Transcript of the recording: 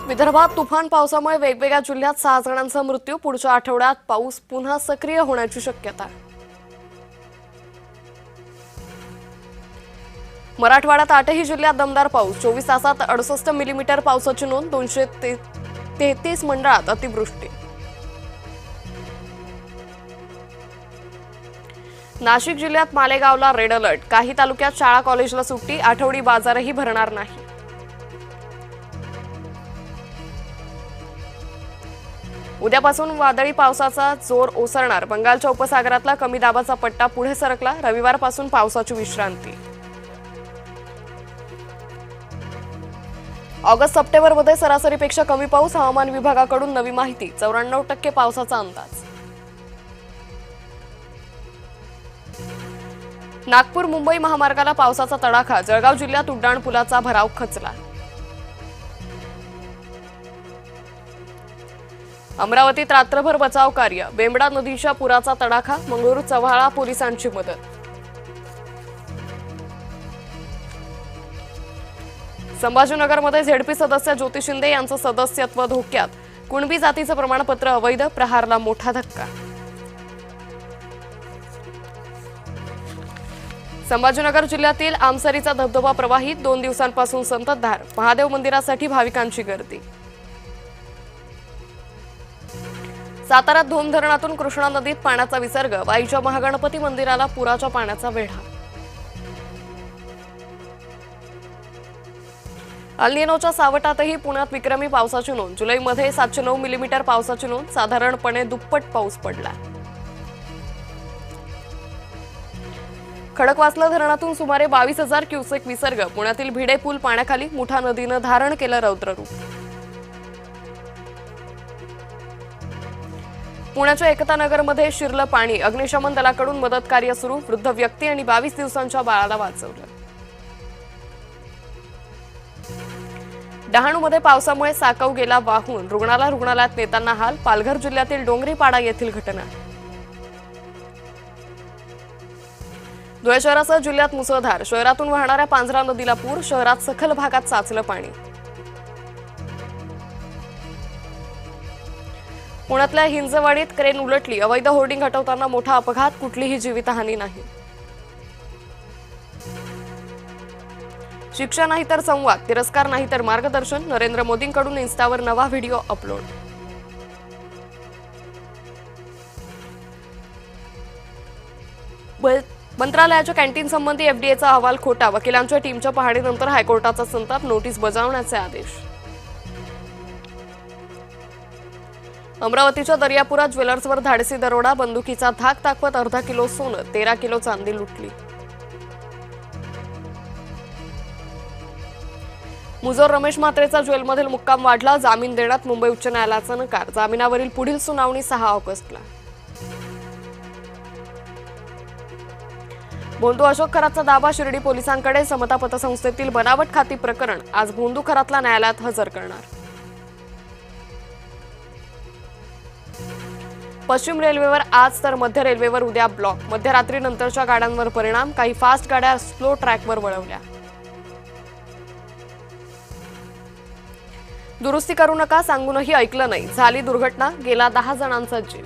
विदर्भात तुफान पावसामुळे वेगवेगळ्या जिल्ह्यात 6 जणांचा मृत्यू. पुढच्या आठवड्यात पाऊस पुन्हा सक्रिय होण्याची शक्यता. मराठवाड्यात 8ही जिल्ह्यात दमदार पाऊस. 24 तासात 68 मिलीमीटर पावसाची नोंद. 233 मंडळात अतिवृष्टी. नाशिक जिल्ह्यात मालेगावला रेड अलर्ट. काही तालुक्यात शाळा कॉलेजला सुट्टी. आठवडी बाजारही भरणार नाही. उद्यापासून वादळी पावसाचा जोर ओसरणार. बंगालच्या उपसागरातला कमी दाबाचा पट्टा पुढे सरकला. रविवारपासून पावसाची विश्रांती. ऑगस्ट-सप्टेंबरमध्ये सरासरीपेक्षा कमी पाऊस. हवामान विभागाकडून नवी माहिती. 94% पावसाचा अंदाज. नागपूर मुंबई महामार्गाला पावसाचा तडाखा. जळगाव जिल्ह्यात उड्डाणपुलाचा भराव खचला. अमरावतीत रात्रभर बचाव कार्य. बेंबडा नदीच्या पुराचा तडाखा. मंगळूर चव्हाळा पोलिसांची मदत. संभाजीनगरमध्ये झेडपी सदस्य ज्योती शिंदे यांचं सदस्यत्व धोक्यात. कुणबी जातीचं प्रमाणपत्र अवैध. प्रहारला मोठा धक्का. संभाजीनगर जिल्ह्यातील आमसरीचा धबधबा प्रवाहित. 2 दिवसांपासून संततधार. महादेव मंदिरासाठी भाविकांची गर्दी. साताऱ्यात धोम धरणातून कृष्णा नदीत पाण्याचा विसर्ग. वाईच्या महागणपती मंदिराला पुराच्या पाण्याचा वेढा. अल्निनोच्या सावटातही पुण्यात विक्रमी पावसाची नोंद. जुलैमध्ये 709 मिलीमीटर पावसाची नोंद. साधारणपणे दुप्पट पाऊस पडला. खडकवासला धरणातून सुमारे 22,000 क्युसेक विसर्ग. पुण्यातील भिडे पूल पाण्याखाली. मुठा नदीनं धारण केलं रौद्ररूप. पुण्याच्या एकता नगरमध्ये शिरलं पाणी. अग्निशमन दलाकडून मदत कार्य सुरू. वृद्ध व्यक्ती आणि 22 दिवसांच्या बाळाला वाचवलं. डहाणूमध्ये पावसामुळे साकव गेला वाहून. रुग्णालयात नेताना हाल. पालघर जिल्ह्यातील डोंगरीपाडा येथील घटना. धुळे शहरासह जिल्ह्यात मुसळधार. शहरातून वाहणाऱ्या पांझरा नदीला पूर. शहरात सखल भागात साचलं पाणी. पुण्यातल्या हिंजवाडीत क्रेन उलटली. अवैध होर्डिंग हटवताना मोठा अपघात. कुठलीही जीवितहानी नाही. शिक्षा नाही तर संवाद. तिरस्कार नाही तर मार्गदर्शन. नरेंद्र मोदींकडून इन्स्टावर नवा व्हिडिओ अपलोड. मंत्रालयाच्या कॅन्टीन संबंधी एफडीएचा अहवाल खोटा. वकिलांच्या टीमच्या पाहणीनंतर हायकोर्टाचा संताप. नोटीस बजावण्याचे आदेश. अमरावतीच्या दर्यापुरात ज्वेलर्सवर धाडसी दरोडा. बंदुकीचा धाक दाखवत अर्धा किलो सोनं. 13 किलो चांदी लुटली. मुजोर रमेश म्हात्रेचा जेलमधील मुक्काम वाढला. जामीन देण्यात मुंबई उच्च न्यायालयाचा नकार. जामिनावरील पुढील सुनावणी 6 ऑगस्टला. भोंदू अशोक खरातचा दावा. शिर्डी पोलिसांकडे. समता पतसंस्थेतील बनावट खाती प्रकरण आज भोंदू खरातला न्यायालयात हजर करणार. पश्चिम रेल्वेवर आज तर मध्य रेल्वेवर उद्या ब्लॉक. मध्यरात्रीनंतरच्या गाड्यांवर परिणाम. काही फास्ट गाड्या स्लो ट्रॅकवर वळवल्या. दुरुस्ती करू नका सांगूनही ऐकलं नाही. झाली दुर्घटना. गेला 10 जणांचा जीव.